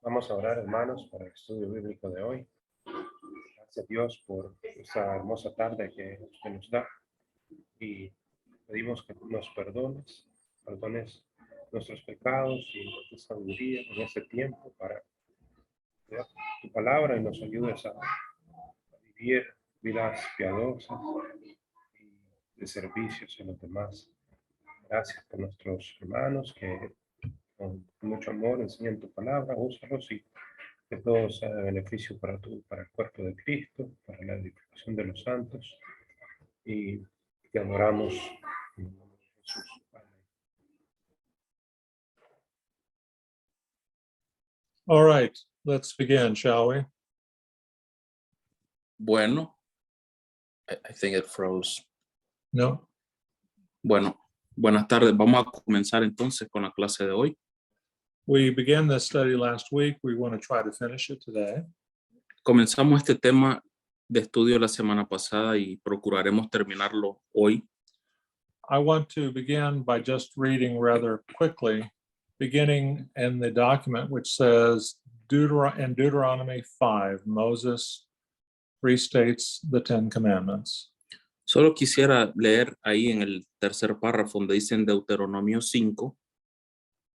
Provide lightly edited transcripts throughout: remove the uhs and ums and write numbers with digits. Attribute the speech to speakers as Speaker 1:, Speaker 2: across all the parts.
Speaker 1: Vamos a orar, hermanos, para el estudio bíblico de hoy. Gracias a Dios por esta hermosa tarde que usted nos da y pedimos que nos perdones nuestros pecados y nuestra sabiduría en este tiempo para leer tu palabra y nos ayudes a vivir vidas piadosas y de servicios a los demás. Gracias por nuestros hermanos que con mucho amor enseñan tu palabra, úsalos y que todo sea de beneficio para el cuerpo de Cristo, para la edificación de los santos, y te adoramos en el nombre de Jesús. Amén.
Speaker 2: All right, let's begin, shall we?
Speaker 3: Bueno, I think it froze.
Speaker 2: No?
Speaker 3: Bueno, buenas tardes. Vamos a comenzar entonces con la clase de hoy.
Speaker 2: We began this study last week. We want to try to finish it today.
Speaker 3: Comenzamos este tema de estudio la semana pasada y procuraremos terminarlo hoy.
Speaker 2: I want to begin by just reading rather quickly, beginning in the document which says, in Deuteronomy 5, Moses restates the Ten Commandments.
Speaker 3: Solo quisiera leer ahí en el tercer párrafo donde dice en Deuteronomio 5,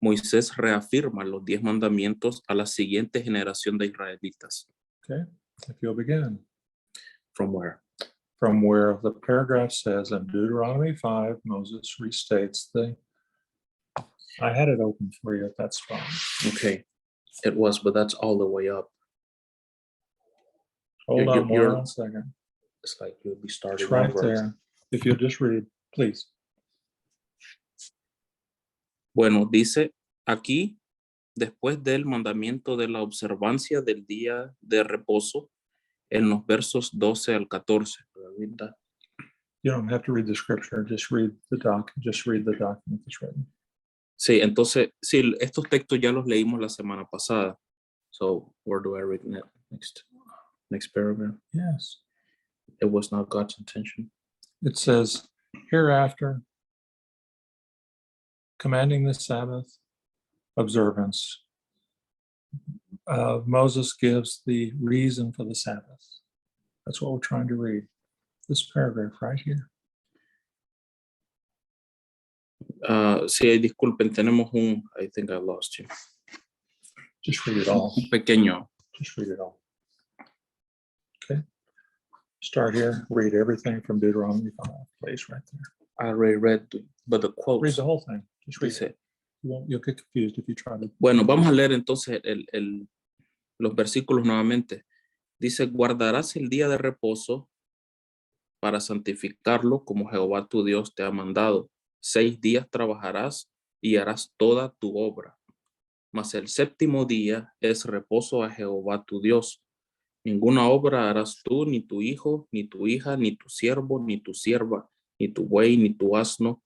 Speaker 3: Moisés reafirma los 10 mandamientos a la siguiente generación de israelitas.
Speaker 2: Okay, if you'll begin.
Speaker 3: From where?
Speaker 2: From where the paragraph says in Deuteronomy 5, Moses restates the. I had it open for you if that's fine.
Speaker 3: Okay, it was, but that's all the way up.
Speaker 2: Hold
Speaker 3: You're-
Speaker 2: on one second.
Speaker 3: It's like you'll be starting
Speaker 2: It's right
Speaker 3: over.
Speaker 2: there. If you'll just read, please.
Speaker 3: Bueno, dice aquí, después del mandamiento de la observancia del día de reposo, en los versos 12 al 14.
Speaker 2: You don't have to read the scripture, just read the document that's written.
Speaker 3: Sí, entonces, sí, estos textos ya los leímos la semana pasada. So, where do I read next paragraph?
Speaker 2: Yes.
Speaker 3: It was not God's intention.
Speaker 2: It says, hereafter, commanding the Sabbath observance, Moses gives the reason for the Sabbath. That's what we're trying to read. This paragraph right here.
Speaker 3: Sí, disculpen, tenemos I think I lost you.
Speaker 2: Just read it all.
Speaker 3: Un pequeño.
Speaker 2: Just read it all. Okay. Start here. Read everything from Deuteronomy 5, please, right there.
Speaker 3: I already read, but the
Speaker 2: Read
Speaker 3: quotes.
Speaker 2: the whole thing. Just read
Speaker 3: Dice,
Speaker 2: it. You'll get confused if you try to.
Speaker 3: bueno, vamos a leer entonces los versículos nuevamente. Dice, guardarás el día de reposo para santificarlo como Jehová tu Dios te ha mandado. 6 días trabajarás y harás toda tu obra. Mas el séptimo día es reposo a Jehová tu Dios. Ninguna obra harás tú, ni tu hijo, ni tu hija, ni tu siervo, ni tu sierva, ni tu buey, ni tu asno,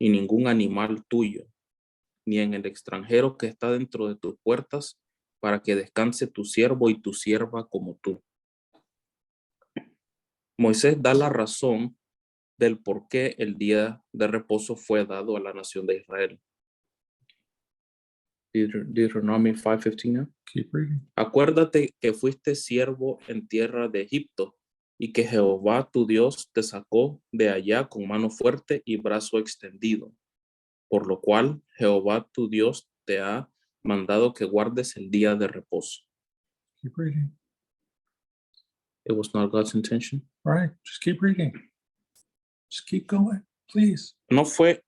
Speaker 3: ni ningún animal tuyo, ni en el extranjero que está dentro de tus puertas, para que descanse tu siervo y tu sierva como tú. Moisés da la razón del por qué el día de reposo fue dado a la nación de Israel. Deuteronomy 5:15.
Speaker 2: Keep reading.
Speaker 3: Acuérdate que fuiste siervo en tierra de Egipto y que Jehová tu Dios te sacó de allá con mano fuerte y brazo extendido, por lo cual Jehová tu Dios te ha mandado que guardes el día de reposo.
Speaker 2: Keep reading.
Speaker 3: It was not God's intention.
Speaker 2: All right. Just keep reading. Just keep going, please.
Speaker 3: No fue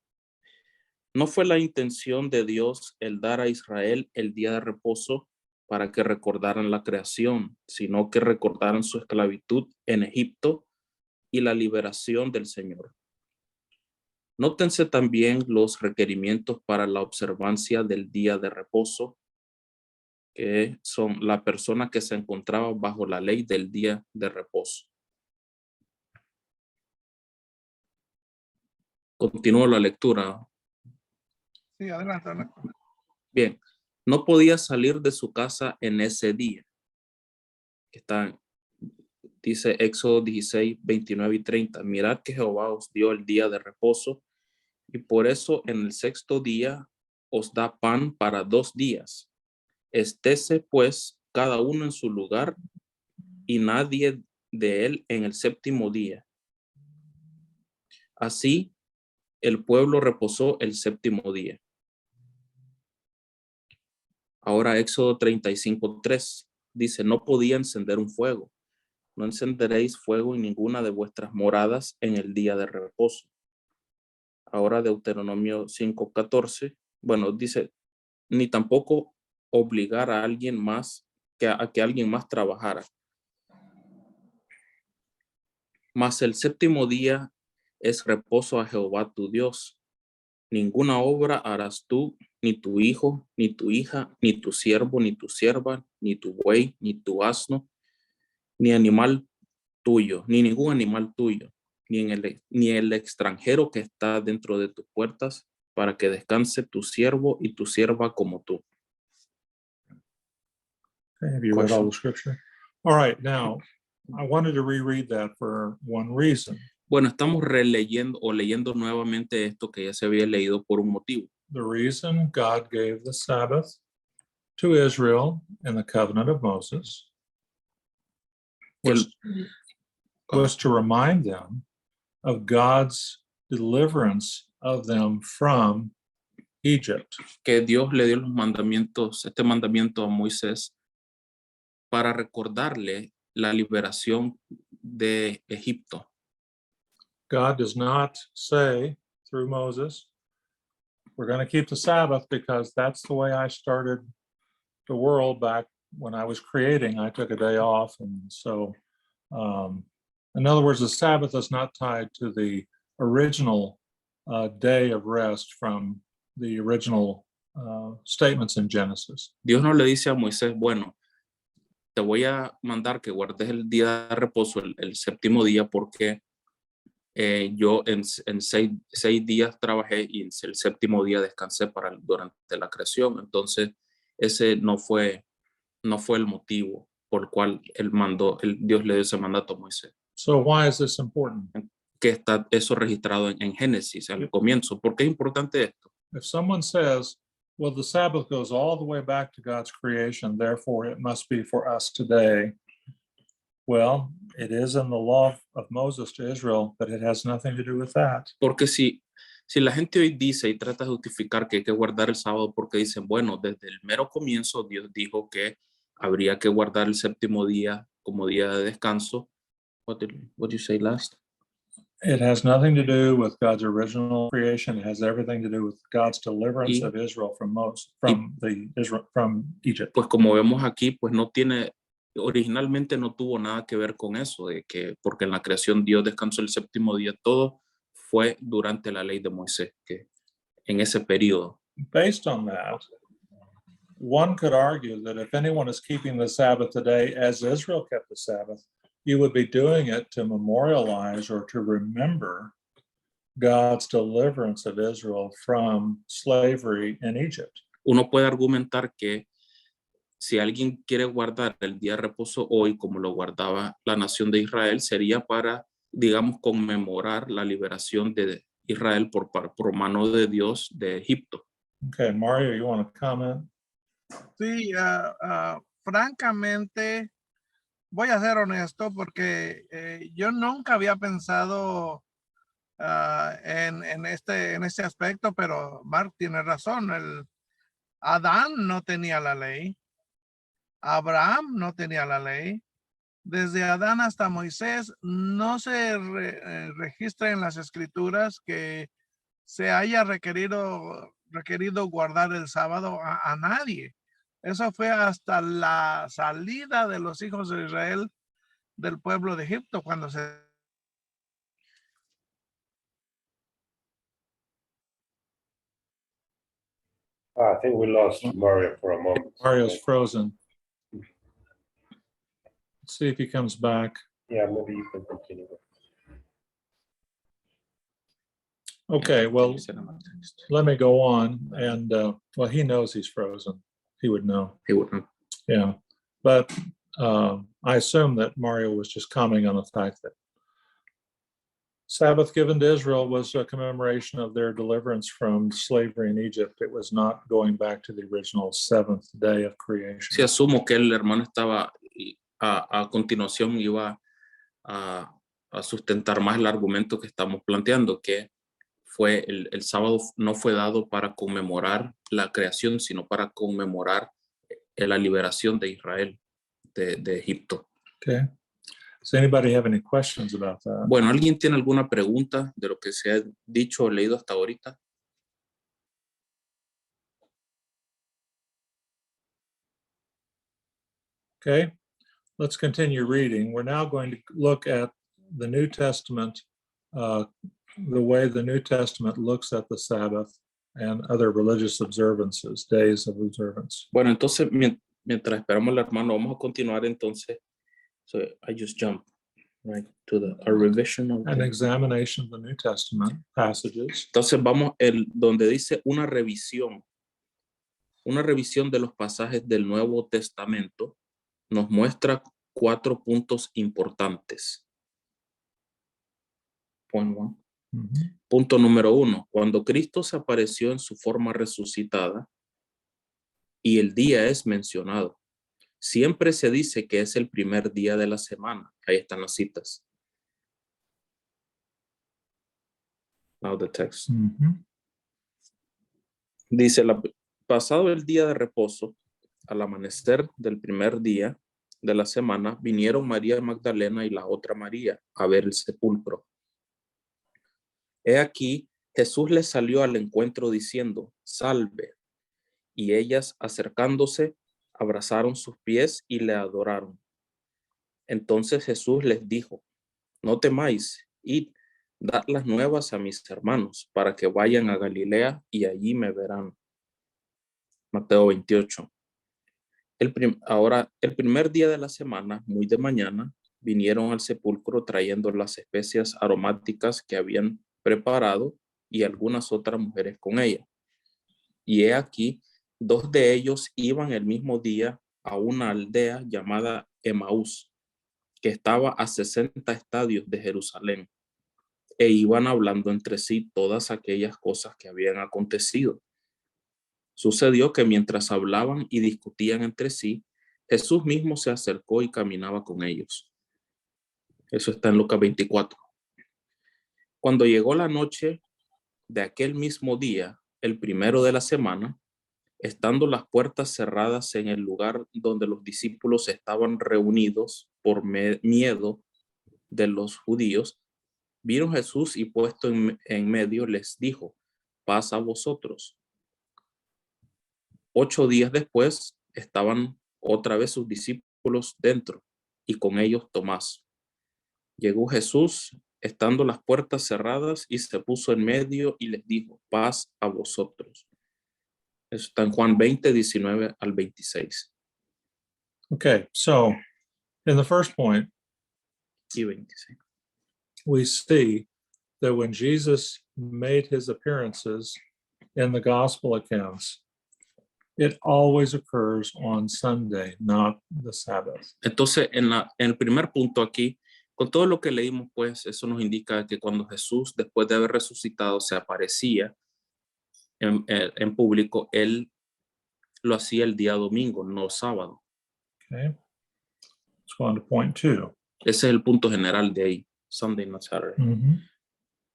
Speaker 3: la intención de Dios el dar a Israel el día de reposo para que recordaran la creación, sino que recordaran su esclavitud en Egipto y la liberación del Señor. Nótense también los requerimientos para la observancia del día de reposo, que son la persona que se encontraba bajo la ley del día de reposo. Continúo la lectura.
Speaker 4: Sí, adelante.
Speaker 3: Bien, no podía salir de su casa en ese día. Dice Éxodo 16, 29 y 30. Mirad que Jehová os dio el día de reposo y por eso en el 6º día os da pan para 2 días. Estése pues cada uno en su lugar y nadie de él en el séptimo día. Así el pueblo reposó el séptimo día. Ahora Éxodo 35:3 dice, no podía encender un fuego. No encenderéis fuego en ninguna de vuestras moradas en el día de reposo. Ahora Deuteronomio 5:14, bueno, dice, ni tampoco obligar a alguien más a que alguien más trabajara. Mas el séptimo día es reposo a Jehová tu Dios. Ninguna obra harás tú, ni tu hijo, ni tu hija, ni tu siervo, ni tu sierva, ni tu buey, ni tu asno, ni animal tuyo, ni ningún animal tuyo, ni el extranjero que está dentro de tus puertas, para que descanse tu siervo y tu sierva como tú.
Speaker 2: Okay, have you read all the scripture? All right, now, I wanted to reread that for one reason.
Speaker 3: Bueno, estamos releyendo o leyendo nuevamente esto que ya se había leído por un motivo.
Speaker 2: The reason God gave the Sabbath to Israel in the covenant of Moses was to remind them of God's deliverance of them from Egypt.
Speaker 3: Que Dios le dio los mandamientos, este mandamiento a Moisés para recordarle la liberación de Egipto.
Speaker 2: God does not say through Moses, we're going to keep the Sabbath because that's the way I started the world back when I was creating. I took a day off. And so, in other words, the Sabbath is not tied to the original day of rest from the original statements in Genesis.
Speaker 3: Dios no le dice a Moisés, bueno, te voy a mandar que guardes el día de reposo, el séptimo día, porque yo en 6 días trabajé y el séptimo día descansé durante la creación. Entonces, ese no fue el motivo por el cual Dios le dio ese mandato a Moisés.
Speaker 2: So why is this important?
Speaker 3: Que está eso registrado en Génesis, al comienzo. ¿Por qué es importante esto?
Speaker 2: If someone says, well, the Sabbath goes all the way back to God's creation, therefore it must be for us today. Well, it is in the law of Moses to Israel, but it has nothing to do with that.
Speaker 3: Porque si la gente hoy dice y trata de justificar que hay que guardar el sábado porque dicen, bueno, desde el mero comienzo Dios dijo que habría que guardar el séptimo día como día de descanso. What did you say last?
Speaker 2: It has nothing to do with God's original creation. It has everything to do with God's deliverance of Israel from Egypt.
Speaker 3: Pues como vemos aquí, pues originalmente no tuvo nada que ver con eso, porque en la creación Dios descansó el séptimo día, todo fue durante la ley de Moisés, que en ese periodo.
Speaker 2: Based on that, one could argue that if anyone is keeping the Sabbath today as Israel kept the Sabbath, you would be doing it to memorialize or to remember God's deliverance of Israel from slavery in Egypt.
Speaker 3: Uno puede argumentar que si alguien quiere guardar el día de reposo hoy como lo guardaba la nación de Israel, sería para, digamos, conmemorar la liberación de Israel por mano de Dios de Egipto.
Speaker 2: Okay, Mario, you want to comment?
Speaker 4: Sí, francamente, voy a ser honesto porque yo nunca había pensado en este aspecto, pero Mark tiene razón. Adán no tenía la ley. Abraham no tenía la ley. Desde Adán hasta Moisés no se registra en las escrituras que se haya requerido guardar el sábado a nadie. Eso fue hasta la salida de los hijos de Israel del pueblo de Egipto cuando se...
Speaker 1: I think we lost Mario for a moment.
Speaker 2: Mario's frozen. Let's see if he comes back.
Speaker 1: Yeah, maybe you can continue.
Speaker 2: Okay, well, let me go on. And well, he knows he's frozen. He would know.
Speaker 3: He would know.
Speaker 2: Yeah, but I assume that Mario was just commenting on the fact that Sabbath given to Israel was a commemoration of their deliverance from slavery in Egypt. It was not going back to the original seventh day of
Speaker 3: Si
Speaker 2: creation.
Speaker 3: asumo que el hermano estaba a continuación iba a sustentar más el argumento que estamos planteando, que fue el sábado no fue dado para conmemorar la creación, sino para conmemorar la liberación de Israel de Egipto.
Speaker 2: Okay. Does anybody have any questions about that?
Speaker 3: Bueno, ¿alguien tiene alguna pregunta de lo que se ha dicho o leído hasta ahorita?
Speaker 2: Okay, let's continue reading. We're now going to look at the New Testament, the way the New Testament looks at the Sabbath and other religious observances, days of observance.
Speaker 3: Bueno, entonces, mientras esperamos al hermano, vamos a continuar entonces. So I just jump right to a revision of
Speaker 2: An
Speaker 3: the-
Speaker 2: examination of the New Testament passages.
Speaker 3: Entonces vamos donde dice una revisión de los pasajes del Nuevo Testamento nos muestra 4 puntos importantes. Point 1.
Speaker 2: Mhm.
Speaker 3: Punto número 1. Cuando Cristo se apareció en su forma resucitada y el día es mencionado, siempre se dice que es el primer día de la semana. Ahí están las citas. Now the text.
Speaker 2: Mhm.
Speaker 3: Dice, pasado el día de reposo, al amanecer del primer día de la semana, vinieron María Magdalena y la otra María a ver el sepulcro. He aquí, Jesús les salió al encuentro diciendo, salve. Y ellas, acercándose, abrazaron sus pies y le adoraron. Entonces Jesús les dijo, no temáis, id, dad las nuevas a mis hermanos, para que vayan a Galilea y allí me verán. Mateo 28. Ahora, el primer día de la semana, muy de mañana, vinieron al sepulcro trayendo las especias aromáticas que habían preparado y algunas otras mujeres con ella. Y he aquí, 2 de ellos iban el mismo día a una aldea llamada Emaús, que estaba a 60 estadios de Jerusalén, e iban hablando entre sí todas aquellas cosas que habían acontecido. Sucedió que mientras hablaban y discutían entre sí, Jesús mismo se acercó y caminaba con ellos. Eso está en Lucas 24. Cuando llegó la noche de aquel mismo día, el primero de la semana, estando las puertas cerradas en el lugar donde los discípulos estaban reunidos por miedo de los judíos, vino Jesús y puesto en medio les dijo, paz a vosotros. 8 días después estaban otra vez sus discípulos dentro y con ellos Tomás. Llegó Jesús estando las puertas cerradas y se puso en medio y les dijo, paz a vosotros. Eso está en Juan 20, 19 al 26.
Speaker 2: Okay, so in the first point,
Speaker 3: Y 26.
Speaker 2: we see that when Jesus made his appearances in the gospel accounts, it always occurs on Sunday, not the Sabbath.
Speaker 3: Entonces, en el primer punto aquí, con todo lo que leímos, pues eso nos indica que cuando Jesús, después de haber resucitado, se aparecía en público, él lo hacía el día domingo, no sábado.
Speaker 2: Okay, let's go on to point 2.
Speaker 3: Ese es el punto general de ahí, Sunday, not Saturday.
Speaker 2: Mhm.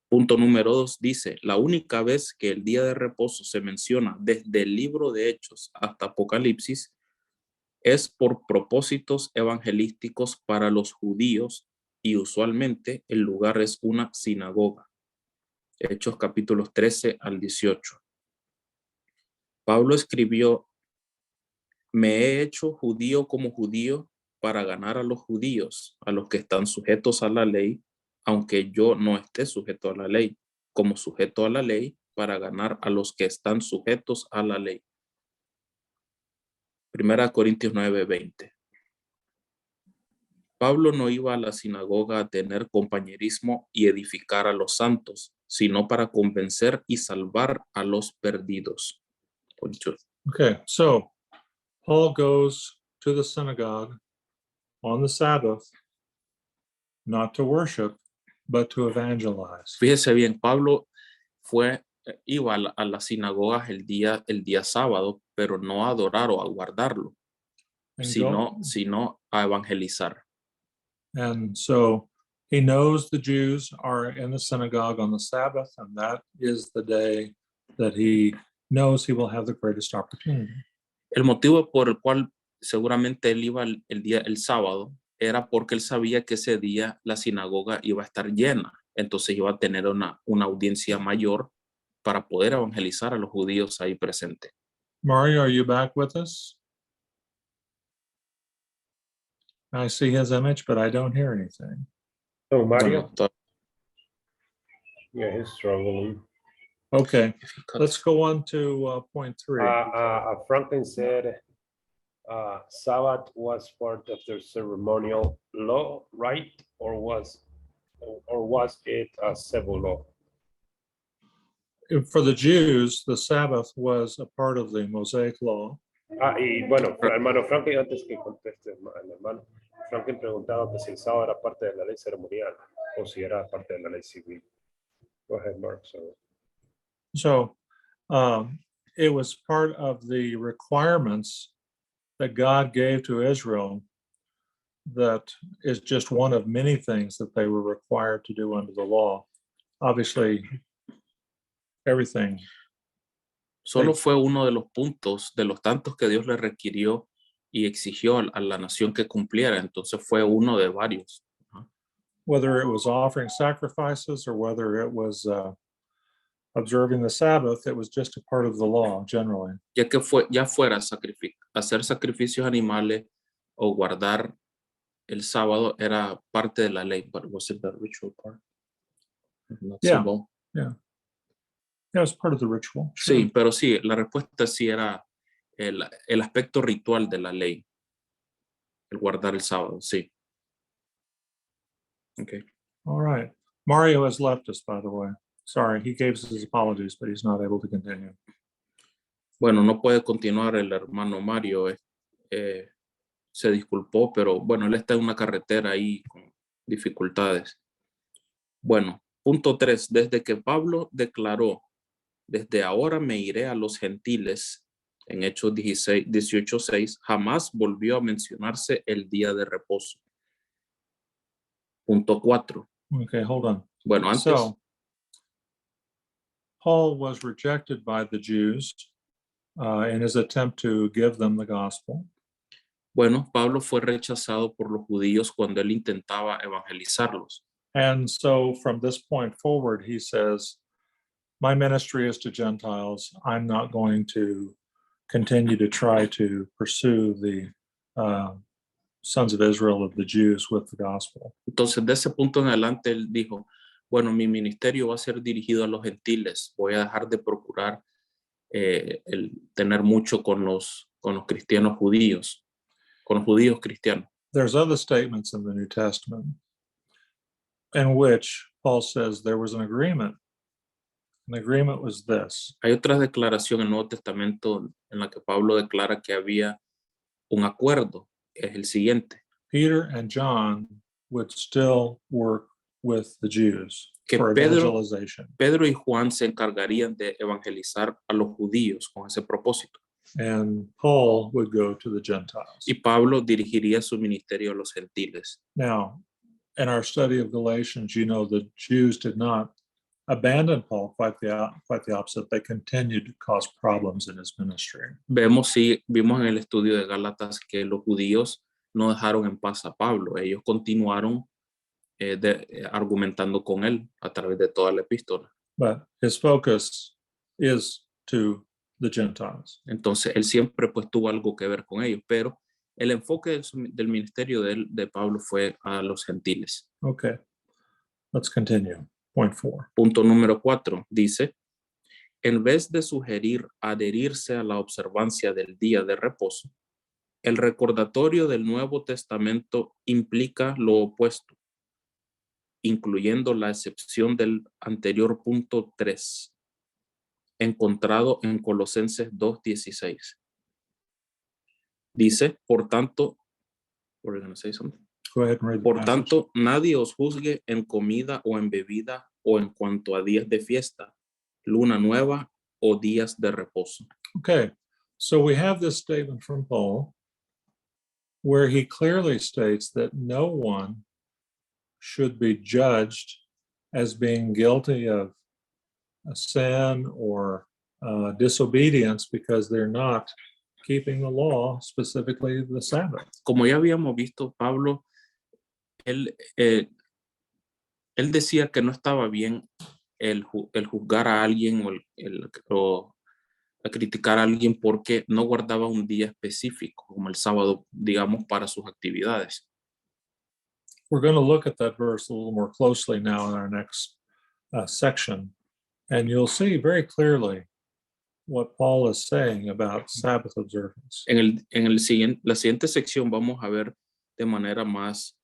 Speaker 3: Punto número 2 dice, la única vez que el día de reposo se menciona desde el libro de Hechos hasta Apocalipsis es por propósitos evangelísticos para los judíos y usualmente el lugar es una sinagoga. Hechos capítulos 13 al 18. Pablo escribió, me he hecho judío como judío para ganar a los judíos, a los que están sujetos a la ley, aunque yo no esté sujeto a la ley, como sujeto a la ley para ganar a los que están sujetos a la ley. 1 Corintios 9:20. Pablo no iba a la sinagoga a tener compañerismo y edificar a los santos, sino para convencer y salvar a los perdidos.
Speaker 2: Okay, so Paul goes to the synagogue on the Sabbath, not to worship, but to evangelize.
Speaker 3: Fíjese bien, Pablo iba a las sinagogas el día sábado, pero no a adorar o a guardarlo,
Speaker 2: And,
Speaker 3: sino a evangelizar.
Speaker 2: and so he knows the Jews are in the synagogue on the Sabbath, and that is the day that he knows he will have the greatest opportunity.
Speaker 3: El motivo por el cual seguramente él iba el sábado era porque él sabía que ese día la sinagoga iba a estar llena, entonces iba a tener una audiencia mayor para poder evangelizar a los judíos ahí presentes.
Speaker 2: Mario, are you back with us? I see his image, but I don't hear anything.
Speaker 1: So Mario,
Speaker 3: Bueno,
Speaker 1: yeah, he's struggling.
Speaker 2: Okay, let's go on to point 3.
Speaker 1: Franklin said Sabbath was part of their ceremonial law, right? Or was it a civil law?
Speaker 2: For the Jews, the Sabbath was a part of the Mosaic law.
Speaker 1: Y bueno, hermano Franklin, antes que conteste, el hermano Franklin preguntaba que si el sábado era parte de la ley ceremonial o si era parte de la ley civil. Go ahead, Mark.
Speaker 2: So it was part of the requirements that God gave to Israel, that is just one of many things that they were required to do under the law. Obviously, everything.
Speaker 3: Solo fue uno de los puntos, de los tantos que Dios le requirió y exigió a la nación que cumpliera. Entonces fue uno de varios.
Speaker 2: Whether it was offering sacrifices or whether it was observing the Sabbath, it was just a part of the law generally.
Speaker 3: Ya fuera hacer sacrificios animales o guardar el sábado era parte de la ley. But was it the ritual part? Not
Speaker 2: Yeah.
Speaker 3: civil.
Speaker 2: Yeah, it was part of the ritual.
Speaker 3: Sí, pero sí, la respuesta sí era el aspecto ritual de la ley. El guardar el sábado, sí. Okay.
Speaker 2: All right. Mario has left us, by the way. Sorry, he gave his apologies, but he's not able to continue.
Speaker 3: Bueno, no puede continuar el hermano Mario. Se disculpó, pero bueno, él está en una carretera ahí con dificultades. Bueno, punto 3. Desde que Pablo declaró, desde ahora me iré a los gentiles, en Hechos 18:6, jamás volvió a mencionarse el día de reposo. Punto 4.
Speaker 2: Okay, hold on.
Speaker 3: Bueno, antes,
Speaker 2: So, Paul was rejected by the Jews in his attempt to give them the gospel.
Speaker 3: bueno, Pablo fue rechazado por los judíos cuando él intentaba evangelizarlos.
Speaker 2: And so from this point forward, he says, my ministry is to Gentiles. I'm not going to continue to try to pursue the sons of Israel, of the Jews, with the gospel.
Speaker 3: Entonces, de ese punto en adelante, él dijo, bueno, mi ministerio va a ser dirigido a los gentiles. Voy a dejar de procurar el tener mucho con los cristianos judíos, con los judíos cristianos.
Speaker 2: There's other statements in the New Testament in which Paul says there was an agreement. An agreement was this.
Speaker 3: Hay otra declaración en el Nuevo Testamento en la que Pablo declara que había un acuerdo. Es el siguiente.
Speaker 2: Peter and John would still work with the Jews
Speaker 3: Que
Speaker 2: for evangelization.
Speaker 3: Pedro y Juan se encargarían de evangelizar a los judíos con ese propósito.
Speaker 2: And Paul would go to the Gentiles.
Speaker 3: Y Pablo dirigiría su ministerio a los gentiles.
Speaker 2: Now, in our study of Galatians, you know the Jews did not abandon Paul, quite the opposite. They continued to cause problems in his ministry.
Speaker 3: Vimos en el estudio de Gálatas que los judíos no dejaron en paz a Pablo. Ellos continuaron argumentando con él a través de toda la epístola.
Speaker 2: But his focus is to the Gentiles.
Speaker 3: Entonces, él siempre pues tuvo algo que ver con ellos, pero el enfoque del ministerio de Pablo fue a los gentiles.
Speaker 2: Okay, let's continue. Point 4.
Speaker 3: Punto número 4 dice, en vez de sugerir adherirse a la observancia del día de reposo, el recordatorio del Nuevo Testamento implica lo opuesto, incluyendo la excepción del anterior punto 3, encontrado en Colosenses 2:16. Dice, por tanto,
Speaker 2: Go ahead and read the
Speaker 3: Por
Speaker 2: passage.
Speaker 3: tanto, nadie os juzgue en comida o en bebida o en cuanto a días de fiesta, luna nueva o días de reposo.
Speaker 2: Okay, so we have this statement from Paul where he clearly states that no one should be judged as being guilty of a sin or disobedience because they're not keeping the law, specifically the Sabbath.
Speaker 3: Como ya habíamos visto, Pablo, él decía que no estaba bien el juzgar a alguien o a criticar a alguien porque no guardaba un día específico, como el sábado, digamos, para sus actividades.
Speaker 2: We're going to look at that verse a little more closely now in our next section, and you'll see very clearly what Paul is saying about Sabbath observance.
Speaker 3: La siguiente sección vamos a ver de manera más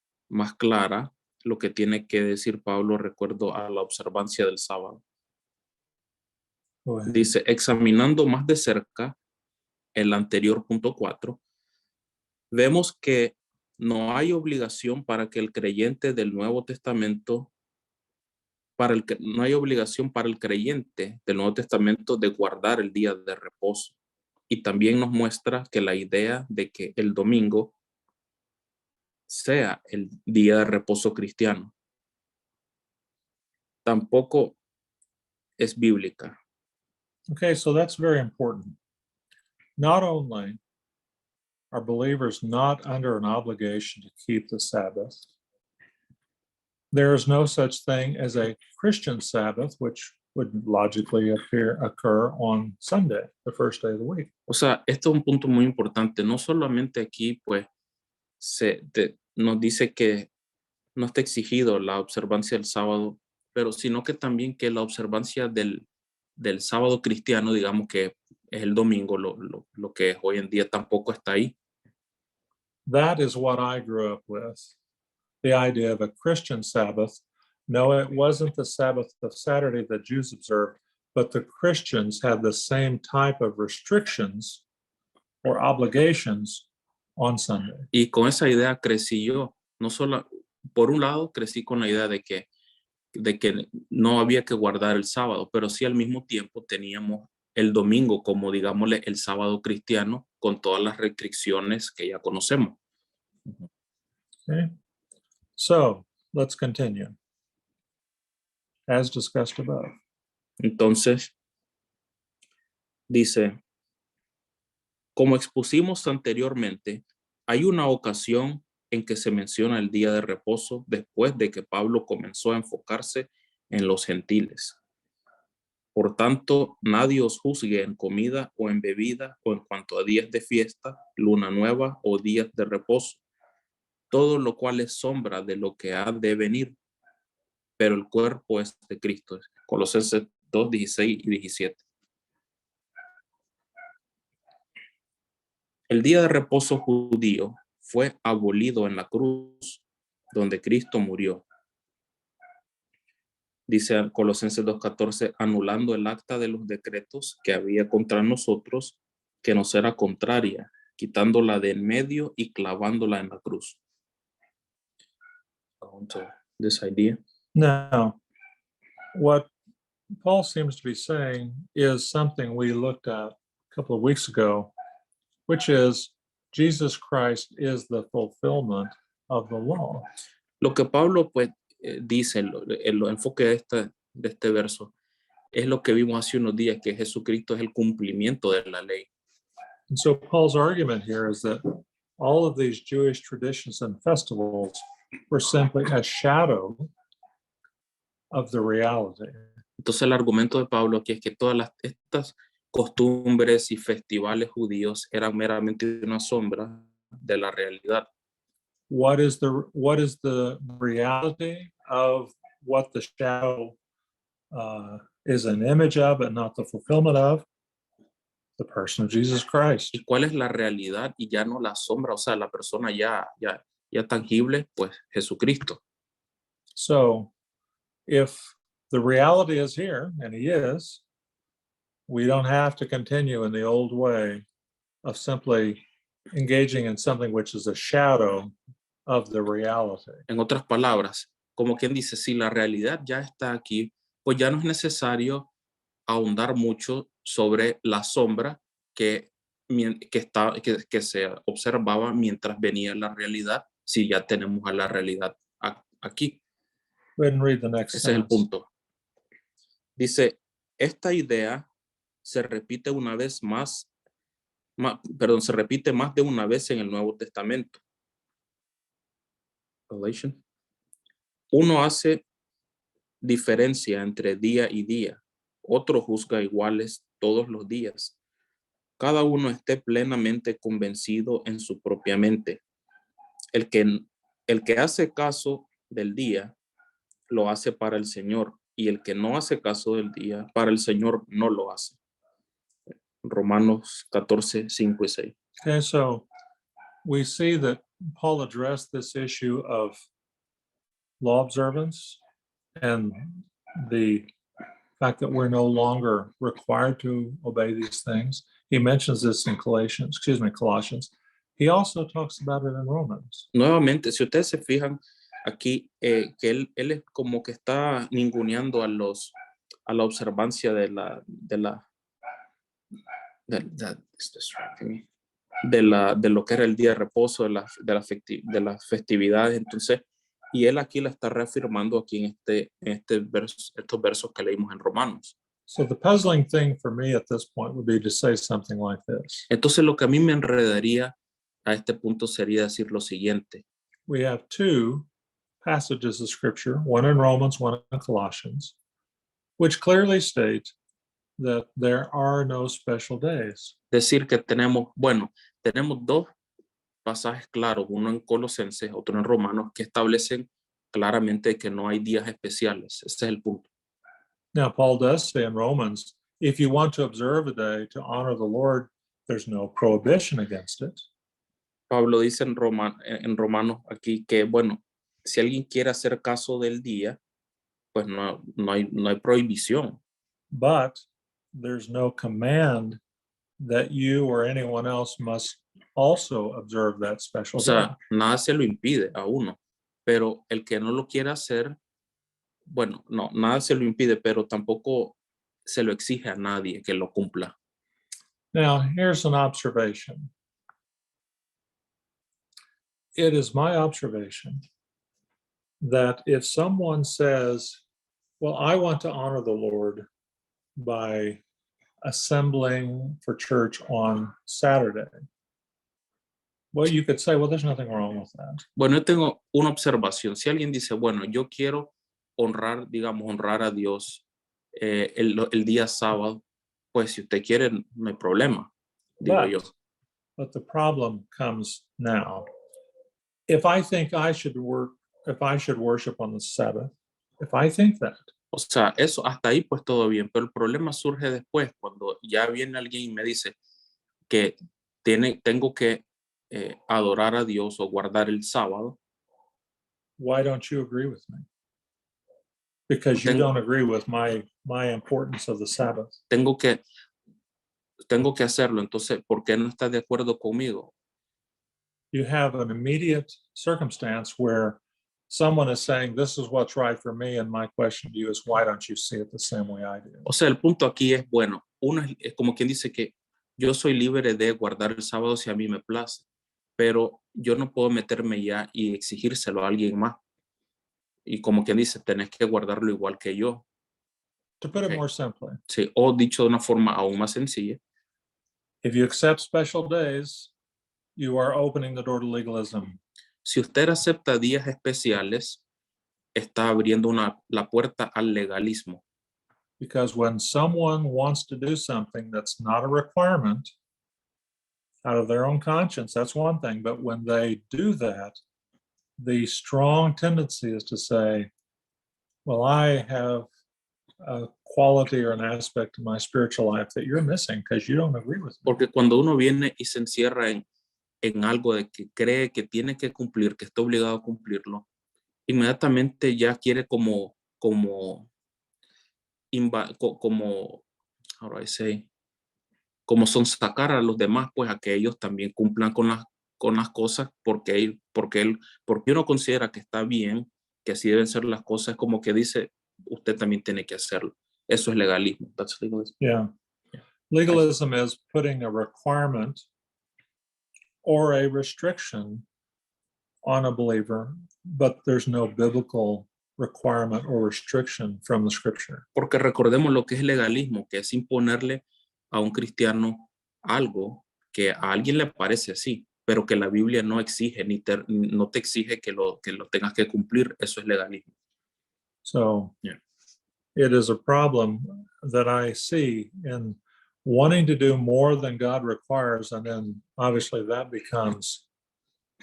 Speaker 3: clara lo que tiene que decir Pablo recuerdo a la observancia del sábado.
Speaker 2: Go ahead.
Speaker 3: Dice, examinando más de cerca el anterior punto 4, vemos que no hay obligación para que el creyente del Nuevo Testamento, no hay obligación para el creyente del Nuevo Testamento de guardar el día de reposo. Y también nos muestra que la idea de que el domingo sea el día de reposo cristiano tampoco es bíblica.
Speaker 2: Okay, so that's very important. Not only are believers not under an obligation to keep the Sabbath, there is no such thing as a Christian Sabbath, which would logically occur on Sunday, the first day of the week.
Speaker 3: O sea, esto es un punto muy importante. No solamente aquí, pues, nos dice que no está exigido la observancia del sábado, pero sino que también que la observancia del sábado cristiano, digamos que es el domingo, lo que es hoy en día, tampoco está ahí.
Speaker 2: That is what I grew up with, the idea of a Christian Sabbath. No, it wasn't the Sabbath of Saturday that Jews observed, but the Christians had the same type of restrictions or obligations on Sunday.
Speaker 3: Y con esa idea crecí yo. No solo, por un lado, crecí con la idea de que no había que guardar el sábado, pero sí al mismo tiempo teníamos el domingo como, digámosle, el sábado cristiano con todas las restricciones que ya conocemos.
Speaker 2: Okay, so let's continue. As discussed above.
Speaker 3: Entonces, dice, como expusimos anteriormente, hay una ocasión en que se menciona el día de reposo después de que Pablo comenzó a enfocarse en los gentiles. Por tanto, nadie os juzgue en comida o en bebida o en cuanto a días de fiesta, luna nueva o días de reposo, todo lo cual es sombra de lo que ha de venir, pero el cuerpo es de Cristo. Colosenses 2, 16 y 17. El día de reposo judío fue abolido en la cruz donde Cristo murió. Dice Colosenses 2:14, anulando el acta de los decretos que había contra nosotros, que nos era contraria, quitándola de en medio y clavándola en la cruz. This idea.
Speaker 2: Now, what Paul seems to be saying is something we looked at a couple of weeks ago, which is Jesus Christ is the fulfillment of the law.
Speaker 3: Lo que Pablo pues dice, el enfoque de este verso, es lo que vimos hace unos días, que Jesucristo es el cumplimiento de la ley.
Speaker 2: And so Paul's argument here is that all of these Jewish traditions and festivals were simply a shadow of the reality.
Speaker 3: Entonces el argumento de Pablo aquí es que todas estas costumbres y festivales judíos eran meramente una sombra de la realidad.
Speaker 2: What is the reality of what the shadow is an image of and not the fulfillment of? The person of Jesus Christ.
Speaker 3: ¿Y cuál es la realidad y ya no la sombra? O sea, la persona ya tangible, pues Jesucristo.
Speaker 2: So if the reality is here, and he is, we don't have to continue in the old way of simply engaging in something which is a shadow of the reality.
Speaker 3: En otras palabras, como quien dice, si la realidad ya está aquí, pues ya no es necesario ahondar mucho sobre la sombra que se observaba mientras venía la realidad, si ya tenemos a la realidad aquí.
Speaker 2: Go ahead and read the next
Speaker 3: Ese es el
Speaker 2: sentence.
Speaker 3: punto. Dice, esta idea se repite una vez más, se repite más de una vez en el Nuevo Testamento. Galatians. Uno hace diferencia entre día y día. Otro juzga iguales todos los días. Cada uno esté plenamente convencido en su propia mente. El que hace caso del día, lo hace para el Señor. Y el que no hace caso del día, para el Señor no lo hace. Romanos 14, 5 y 6.
Speaker 2: Okay, so we see that Paul addressed this issue of law observance and the fact that we're no longer required to obey these things. He mentions this in Colossians. He also talks about it in Romans.
Speaker 3: Nuevamente, si ustedes se fijan aquí, que él es como que está ninguneando a la observancia de lo que era el día de reposo, de las festividades. Entonces, y él aquí la está reafirmando aquí en estos versos que leímos en Romanos.
Speaker 2: So the puzzling thing for me at this point would be to say something like this.
Speaker 3: Entonces, lo que a mí me enredaría a este punto sería decir lo siguiente.
Speaker 2: We have two passages of scripture, one in Romans, one in Colossians, which clearly state that there are no special days.
Speaker 3: Decir que tenemos dos pasajes claros, uno en Colosenses, otro en Romanos, que establecen claramente que no hay días especiales. Ese es el punto.
Speaker 2: Now, Paul does say in Romans, if you want to observe a day to honor the Lord, there's no prohibition against it.
Speaker 3: Pablo dice en Romanos aquí que, bueno, si alguien quiere hacer caso del día, pues no hay prohibición.
Speaker 2: But there's no command that you or anyone else must also observe that special
Speaker 3: O
Speaker 2: day.
Speaker 3: sea, nada se lo impide a uno, pero el que no lo quiera hacer, bueno, no, nada se lo impide, pero tampoco se lo exige a nadie que lo cumpla.
Speaker 2: Now, here's an observation. It is my observation that if someone says, well, I want to honor the Lord by assembling for church on Saturday, well, you could say, well, there's nothing wrong with that.
Speaker 3: Bueno, yo tengo una observación. Si alguien dice, bueno, yo quiero honrar a Dios el día sábado, pues si usted quiere, no hay problema, digo yo.
Speaker 2: But the problem comes now. If I think I should worship on the Sabbath, if I think that,
Speaker 3: O sea, eso hasta ahí pues todo bien, pero el problema surge después cuando ya viene alguien y me dice que tengo que adorar a Dios o guardar el sábado.
Speaker 2: why don't you agree with me? Because you don't agree with my importance of the Sabbath.
Speaker 3: Tengo que hacerlo, entonces, ¿por qué no estás de acuerdo conmigo?
Speaker 2: You have an immediate circumstance where someone is saying, this is what's right for me, and my question to you is, why don't you see it the same way I do?
Speaker 3: O sea, el punto aquí es, bueno, uno es como quien dice que yo soy libre de guardar el sábado si a mí me place, pero yo no puedo meterme ya y exigírselo a alguien más. Y como quien dice, tenés que guardarlo igual que yo.
Speaker 2: To put it
Speaker 3: Okay.
Speaker 2: more simply,
Speaker 3: Sí, o dicho de una forma aún más sencilla,
Speaker 2: if you accept special days, you are opening the door to legalism.
Speaker 3: si usted acepta días especiales, está abriendo la puerta al legalismo.
Speaker 2: Because when someone wants to do something that's not a requirement out of their own conscience, that's one thing. But when they do that, the strong tendency is to say, well, I have a quality or an aspect of my spiritual life that you're missing because you don't agree with me.
Speaker 3: Porque cuando uno viene y se encierra en algo de que cree que tiene que cumplir, que está obligado a cumplirlo, inmediatamente ya quiere como how do I say, como son sacar a los demás, pues a que ellos también cumplan con con las cosas porque uno considera que está bien, que así deben ser las cosas, como que dice, usted también tiene que hacerlo. Eso es legalismo. That's legalism.
Speaker 2: Yeah. Legalism is putting a requirement or a restriction on a believer, but there's no biblical requirement or restriction from the scripture.
Speaker 3: Porque recordemos lo que es legalismo, que es imponerle a un cristiano algo que a alguien le parece así, pero que la Biblia no exige, no te exige que lo tengas que cumplir. Eso es legalismo.
Speaker 2: So
Speaker 3: Yeah.
Speaker 2: it is a problem that I see in wanting to do more than God requires, and then obviously that becomes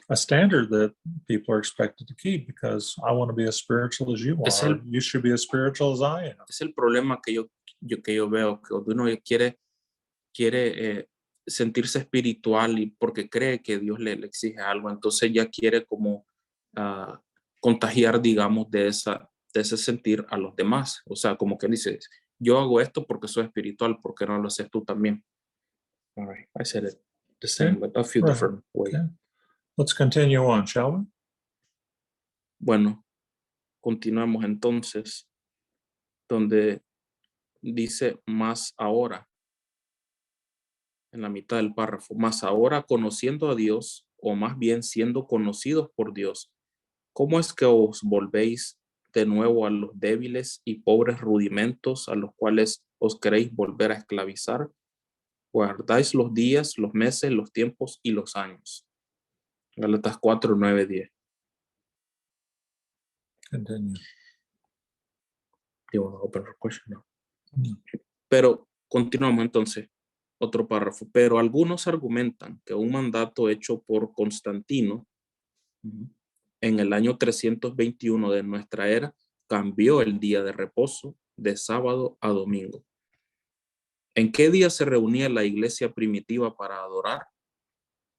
Speaker 2: a standard that people are expected to keep because I want to be as spiritual as you
Speaker 3: Es
Speaker 2: are.
Speaker 3: el-
Speaker 2: You should be as spiritual as I am.
Speaker 3: Es el problema que yo veo, que uno quiere sentirse espiritual y porque cree que Dios le exige algo, entonces ya quiere como contagiar, digamos, de ese sentir a los demás. O sea, como que dice, yo hago esto porque soy espiritual, ¿por qué no lo haces tú también? All right, I said it the same, but a few
Speaker 2: Right.
Speaker 3: different ways.
Speaker 2: Okay. Let's continue on, shall we?
Speaker 3: Bueno, continuamos entonces, donde dice más ahora, en la mitad del párrafo, más ahora conociendo a Dios, o más bien siendo conocidos por Dios, ¿cómo es que os volvéis de nuevo a los débiles y pobres rudimentos a los cuales os queréis volver a esclavizar? Guardáis los días, los meses, los tiempos y los años. Gálatas 4, 9, 10.
Speaker 2: Continue.
Speaker 3: You want to open for question? No.
Speaker 2: Mm.
Speaker 3: Pero continuamos entonces. Otro párrafo. Pero algunos argumentan que un mandato hecho por Constantino en el año 321 de nuestra era cambió el día de reposo de sábado a domingo. ¿En qué día se reunía la iglesia primitiva para adorar?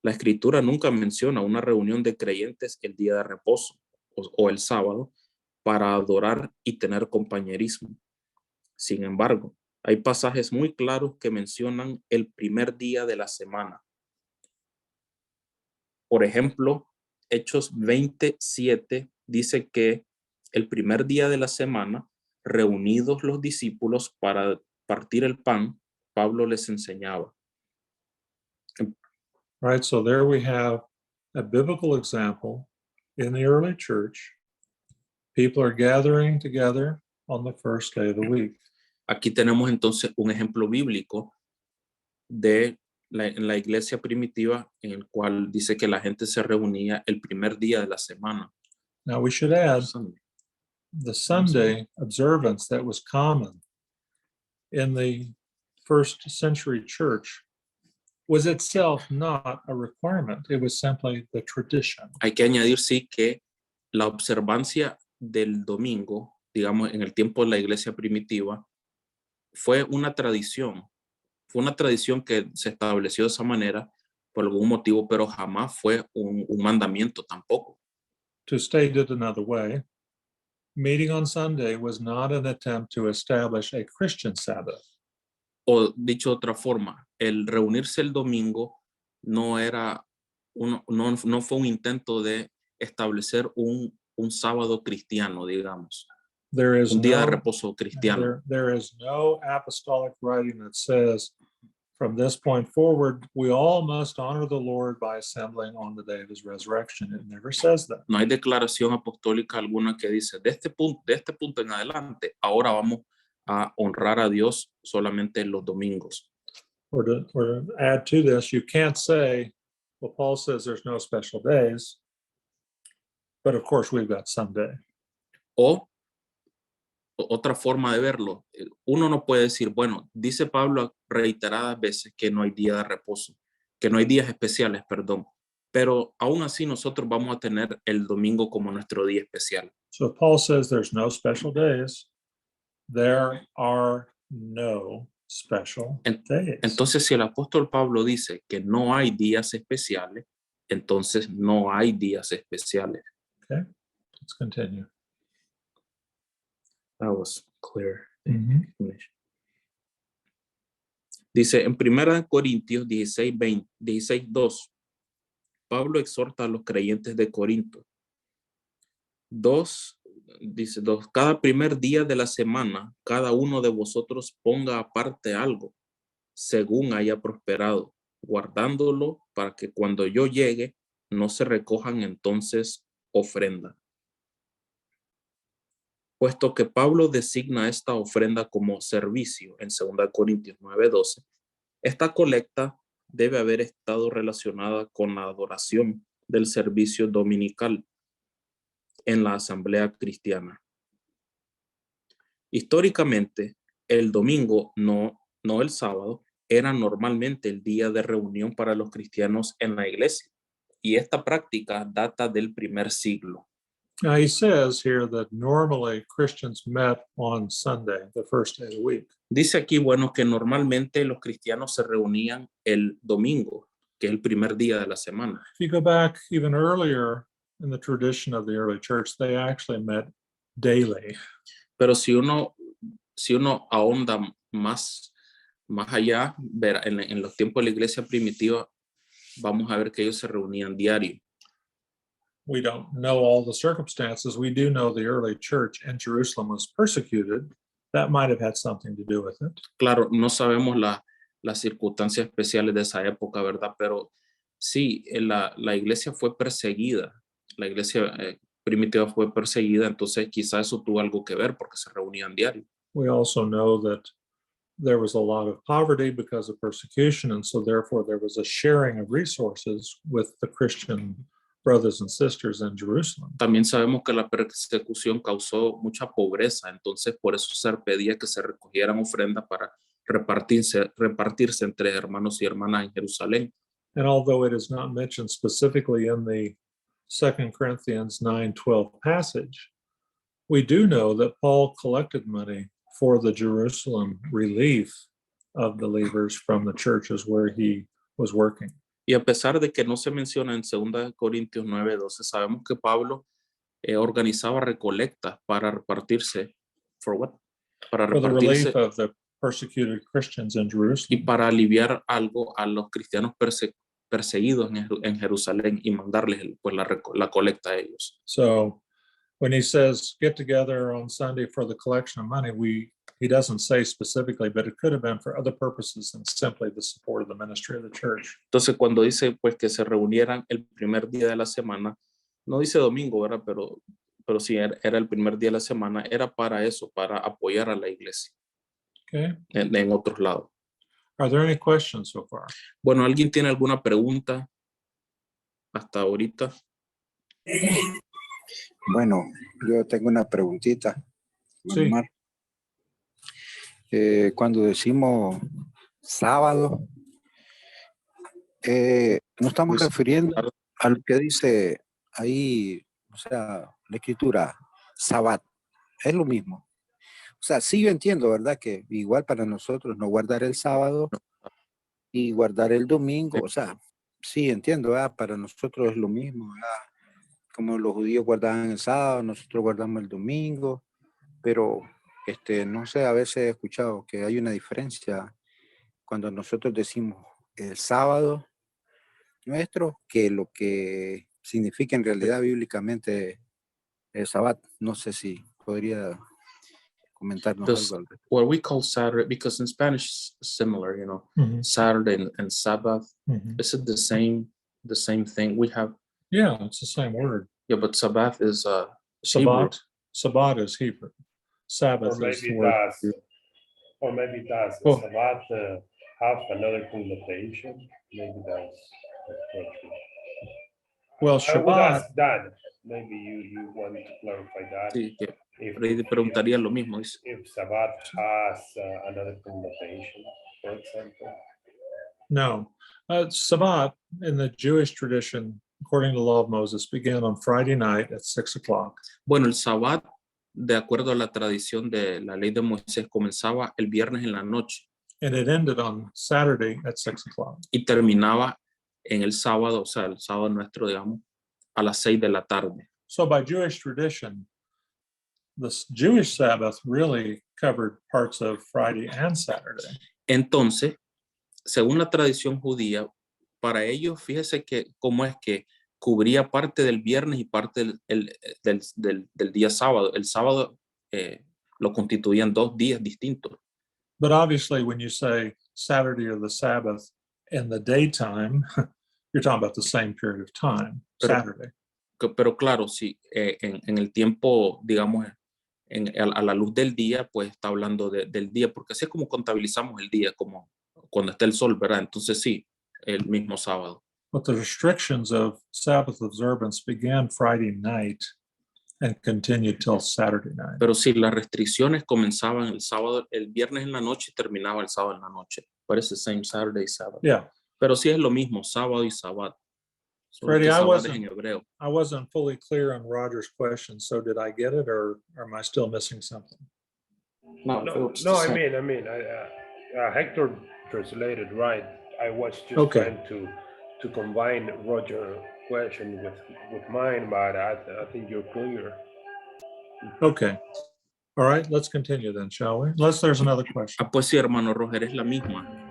Speaker 3: La escritura nunca menciona una reunión de creyentes el día de reposo o el sábado para adorar y tener compañerismo. Sin embargo, hay pasajes muy claros que mencionan el primer día de la semana. Por ejemplo, Hechos 27 dice que el primer día de la semana, reunidos los discípulos para partir el pan, Pablo les enseñaba.
Speaker 2: Right, so there we have a biblical example in the early church. People are gathering together on the first day of the week.
Speaker 3: Aquí tenemos entonces un ejemplo bíblico de en la iglesia primitiva en el cual dice que la gente se reunía el primer día de la semana.
Speaker 2: Now we should add the Sunday observance that was common in the first century church was itself not a requirement. It was simply the tradition.
Speaker 3: Hay que añadir, sí, que la observancia del domingo, digamos, en el tiempo de la iglesia primitiva, fue una tradición que se estableció de esa manera por algún motivo, pero jamás fue un mandamiento tampoco.
Speaker 2: To state it another way, meeting on Sunday was not an attempt to establish a Christian Sabbath.
Speaker 3: O dicho de otra forma, el reunirse el domingo no fue un intento de establecer un sábado cristiano, digamos,
Speaker 2: There is
Speaker 3: un día de
Speaker 2: no,
Speaker 3: reposo cristiano.
Speaker 2: there is no apostolic writing that says, from this point forward, we all must honor the Lord by assembling on the day of his resurrection. It never says that.
Speaker 3: No hay declaración apostólica alguna que dice, de este punto en adelante, ahora vamos a honrar a Dios solamente los domingos.
Speaker 2: Or to add to this, you can't say, well, Paul says there's no special days, but of course we've got Sunday.
Speaker 3: O otra forma de verlo, uno no puede decir, bueno, dice Pablo reiteradas veces que no hay día de reposo, que no hay días especiales, perdón, pero aún así nosotros vamos a tener el domingo como nuestro día especial.
Speaker 2: So Paul says there's no special days. There are no special days.
Speaker 3: Entonces, si el apóstol Pablo dice que no hay días especiales, entonces no hay días especiales.
Speaker 2: Okay, let's continue.
Speaker 3: That was clear.
Speaker 2: Mhm.
Speaker 3: Dice en 1 Corintios 16:2, Pablo exhorta a los creyentes de Corinto. Dice, cada primer día de la semana, cada uno de vosotros ponga aparte algo, según haya prosperado, guardándolo para que cuando yo llegue, no se recojan entonces ofrenda. Puesto que Pablo designa esta ofrenda como servicio en 2 Corintios 9:12, esta colecta debe haber estado relacionada con la adoración del servicio dominical en la asamblea cristiana. Históricamente, el domingo, no el sábado, era normalmente el día de reunión para los cristianos en la iglesia, y esta práctica data del primer siglo.
Speaker 2: Now, he says here that normally Christians met on Sunday, the first day of the week.
Speaker 3: Dice aquí, bueno, que normalmente los cristianos se reunían el domingo, que es el primer día de la semana.
Speaker 2: If you go back even earlier in the tradition of the early church, they actually met daily.
Speaker 3: Pero si uno ahonda más allá, en los tiempos de la iglesia primitiva, vamos a ver que ellos se reunían diario.
Speaker 2: We don't know all the circumstances. We do know the early church in Jerusalem was persecuted. That might have had something to do with it.
Speaker 3: Claro, no sabemos las circunstancias especiales de esa época, ¿verdad? Pero sí, la iglesia fue perseguida. La iglesia primitiva fue perseguida, entonces quizás eso tuvo algo que ver porque se reunían diario.
Speaker 2: We also know that there was a lot of poverty because of persecution, and so therefore there was a sharing of resources with the Christian brothers and sisters in Jerusalem.
Speaker 3: También sabemos que la persecución causó mucha pobreza, entonces por eso se pedía que se recogieran ofrendas para repartirse entre hermanos y hermanas en Jerusalén.
Speaker 2: And although it is not mentioned specifically in the 2 Corinthians 9:12 passage, we do know that Paul collected money for the Jerusalem relief of believers from the churches where he was working.
Speaker 3: Y a pesar de que no se menciona en 2 Corintios 9:12, sabemos que Pablo organizaba recolectas para repartirse, para
Speaker 2: For the relief
Speaker 3: repartirse
Speaker 2: of the persecuted Christians in
Speaker 3: y
Speaker 2: Jerusalem.
Speaker 3: para aliviar algo a los cristianos perseguidos en Jerusalén y mandarles pues la colecta a ellos.
Speaker 2: So when he says get together on Sunday for the collection of money, he doesn't say specifically, but it could have been for other purposes than simply the support of the ministry of the church.
Speaker 3: Entonces cuando dice pues que se reunieran el primer día de la semana, no dice domingo, ¿verdad? Pero sí era el primer día de la semana, era para eso, para apoyar a la iglesia
Speaker 2: Okay.
Speaker 3: en otros lados.
Speaker 2: Are there any questions so far?
Speaker 3: Bueno, ¿alguien tiene alguna pregunta hasta ahorita?
Speaker 5: Bueno, yo tengo una preguntita.
Speaker 2: Sí.
Speaker 5: Omar. Cuando decimos sábado, nos estamos
Speaker 3: Pues,
Speaker 5: refiriendo a lo que dice ahí, o sea, la escritura, Sabbat, es lo mismo. O sea, sí yo entiendo, ¿verdad? Que igual para nosotros no guardar el sábado y guardar el domingo, o sea, sí entiendo, ¿verdad? Para nosotros es lo mismo, ¿verdad? Como los judíos guardaban el sábado, nosotros guardamos el domingo, pero no sé, a veces he escuchado que hay una diferencia cuando nosotros decimos el sábado nuestro, que lo que significa en realidad bíblicamente el Sabbat. No sé si podría comentarnos
Speaker 3: Does-
Speaker 5: algo al respecto.
Speaker 3: what we call Saturday, because in Spanish it's similar, Saturday and Sabbath,
Speaker 2: Mhm.
Speaker 3: is it the same thing? We have,
Speaker 2: Yeah, it's the same word.
Speaker 3: yeah, but Sabbath is Hebrew.
Speaker 2: Sabbat is Hebrew. Sabbath
Speaker 1: Or
Speaker 2: is the
Speaker 1: maybe
Speaker 2: word.
Speaker 1: does
Speaker 2: Oh.
Speaker 1: Sabbath have another connotation? Maybe that's not true.
Speaker 2: Well,
Speaker 1: I would
Speaker 2: Shabbat,
Speaker 1: ask Dan. Maybe you want to clarify that.
Speaker 3: Sí, que
Speaker 1: If,
Speaker 3: por ahí te preguntaría lo mismo. Dice.
Speaker 1: if Sabbath has another connotation, for example.
Speaker 2: no. Sabbat in the Jewish tradition, according to the law of Moses, began on Friday night at 6:00.
Speaker 3: Bueno, el Sabbat, de acuerdo a la tradición de la ley de Moisés, comenzaba el viernes en la noche
Speaker 2: And it ended on Saturday at 6:00.
Speaker 3: y terminaba en el sábado, o sea, el sábado nuestro, digamos, a las 6 de la tarde.
Speaker 2: So by Jewish tradition, the Jewish Sabbath really covered parts of Friday and Saturday.
Speaker 3: Entonces, según la tradición judía, para ellos, fíjese que cómo es que cubría parte del viernes y parte del día sábado. El sábado lo constituían 2 días distintos.
Speaker 2: But obviously, when you say Saturday or the Sabbath in the daytime, you're talking about the same period of time,
Speaker 3: Pero-
Speaker 2: Saturday.
Speaker 3: Pero claro, sí, en el tiempo, digamos, a la luz del día, pues está hablando del día, porque así es como contabilizamos el día, como cuando está el sol, ¿verdad? Entonces sí, el mismo sábado.
Speaker 2: But the restrictions of Sabbath observance began Friday night and continued till Saturday night.
Speaker 3: Pero sí, las restricciones comenzaban el sábado, el viernes en la noche y terminaba el sábado en la noche. Parece same Saturday, Sabbath.
Speaker 2: Yeah,
Speaker 3: Pero sí es lo mismo, sábado y sabbat. Solo
Speaker 2: Freddie,
Speaker 3: que
Speaker 2: I
Speaker 3: sabbat es
Speaker 2: wasn't-
Speaker 3: en hebreo.
Speaker 2: I wasn't fully clear on Roger's question, so did I get it or am I still missing something?
Speaker 3: No,
Speaker 1: No, I mean, Hector translated right. I was just
Speaker 2: Okay.
Speaker 1: trying to combine Roger's question with mine, but I think you're clear.
Speaker 2: Okay. All right, let's continue then, shall we? Unless there's another question.
Speaker 3: pues sí, hermano Roger, es la misma.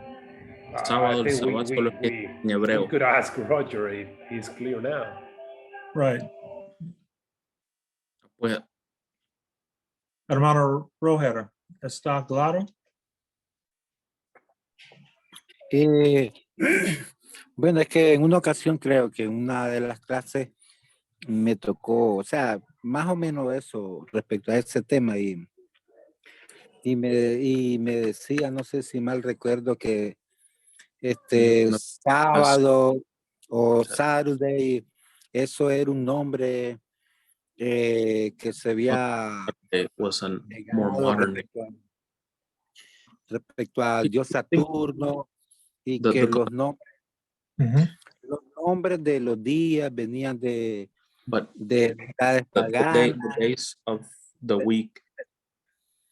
Speaker 1: I
Speaker 3: Sábado, el
Speaker 1: think
Speaker 3: sabbat solo es en hebreo.
Speaker 1: we could ask Roger if he's clear now.
Speaker 2: Right.
Speaker 3: Pues
Speaker 2: Hermano Roger, ¿está claro?
Speaker 5: Bueno, es que en una ocasión creo que en una de las clases me tocó, o sea, más o menos eso respecto a ese tema y me decía, no sé si mal recuerdo, que
Speaker 3: No,
Speaker 5: sábado o
Speaker 3: o sea,
Speaker 5: Saturday, eso era un nombre que se había
Speaker 3: was a more
Speaker 5: pegado
Speaker 3: modern.
Speaker 5: respecto al dios Saturno y
Speaker 3: The-
Speaker 5: que
Speaker 3: the-
Speaker 5: los nombres de los días venían de
Speaker 3: But
Speaker 5: deidades
Speaker 3: the
Speaker 5: paganas.
Speaker 3: days of the week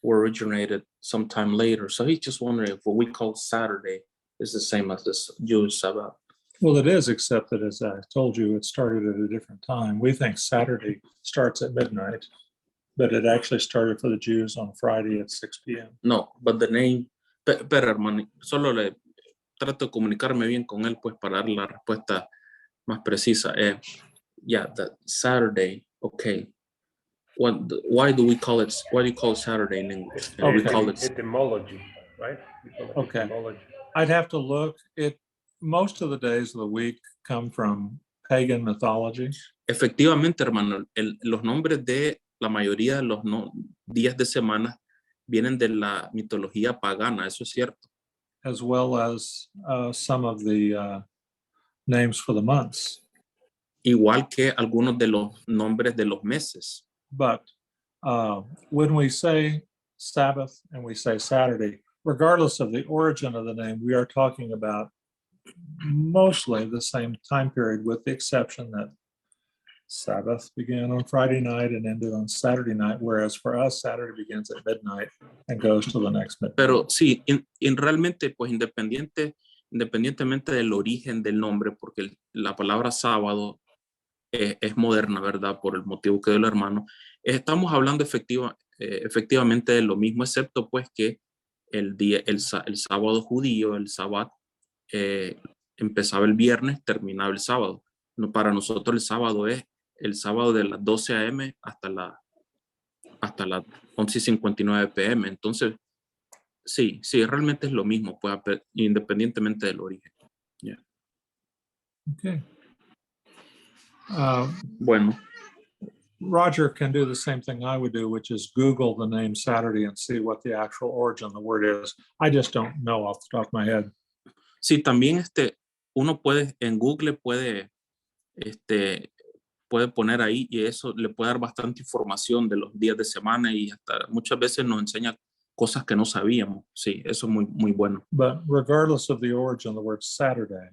Speaker 3: were originated sometime later. So he's just wondering if what we call Saturday is the same as this Jewish Sabbath.
Speaker 2: Well, it is, except that as I told you, it started at a different time. We think Saturday starts at midnight, but it actually started for the Jews on Friday at 6 p.m.
Speaker 3: No, but the name, pero hermano, solo le trato de comunicarme bien con él, pues para dar la respuesta más precisa. Yeah, that Saturday, okay. Why do you call it Saturday in English? We
Speaker 2: Okay.
Speaker 3: call it,
Speaker 1: Etymology, right? We call it
Speaker 2: Okay.
Speaker 1: etymology.
Speaker 2: I'd have to look. Most of the days of the week come from pagan mythology.
Speaker 3: efectivamente, hermano, los nombres de la mayoría de los días de semana vienen de la mitología pagana, eso es cierto.
Speaker 2: As well as some of the names for the months.
Speaker 3: Igual que algunos de los nombres de los meses.
Speaker 2: But when we say Sabbath and we say Saturday, regardless of the origin of the name, we are talking about mostly the same time period, with the exception that Sabbath began on Friday night and ended on Saturday night, whereas for us, Saturday begins at midnight and goes to the next midnight.
Speaker 3: Pero sí, realmente, pues independientemente del origen del nombre, porque la palabra sábado es moderna, ¿verdad? Por el motivo que dio el hermano. Estamos hablando efectivamente de lo mismo, excepto pues que el sábado judío, el sabbat, empezaba el viernes, terminaba el sábado. Para nosotros el sábado es el sábado de las 12 a.m. hasta las 11:59 p.m. Entonces, sí, realmente es lo mismo, pues, independientemente del origen. Yeah.
Speaker 2: Okay.
Speaker 3: Bueno,
Speaker 2: Roger can do the same thing I would do, which is Google the name Saturday and see what the actual origin of the word is. I just don't know off the top of my head.
Speaker 3: sí, también uno puede, en Google puede poner ahí y eso le puede dar bastante información de los días de semana y hasta muchas veces nos enseña cosas que no sabíamos. Sí, eso es muy, muy bueno.
Speaker 2: But regardless of the origin of the word Saturday,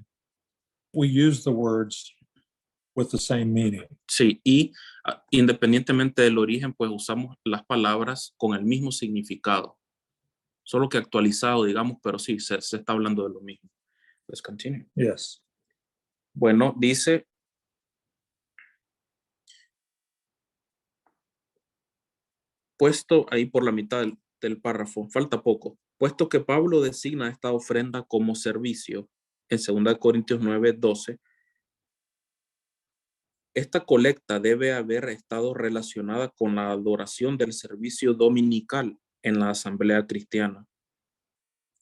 Speaker 2: we use the words with the same meaning.
Speaker 3: Sí, y independientemente del origen, pues usamos las palabras con el mismo significado. Solo que actualizado, digamos, pero sí, se está hablando de lo mismo. Let's continue.
Speaker 2: Yes.
Speaker 3: Bueno, dice, puesto ahí por la mitad del párrafo, falta poco, puesto que Pablo designa esta ofrenda como servicio, en 2 Corintios 9:12, esta colecta debe haber estado relacionada con la adoración del servicio dominical en la asamblea cristiana.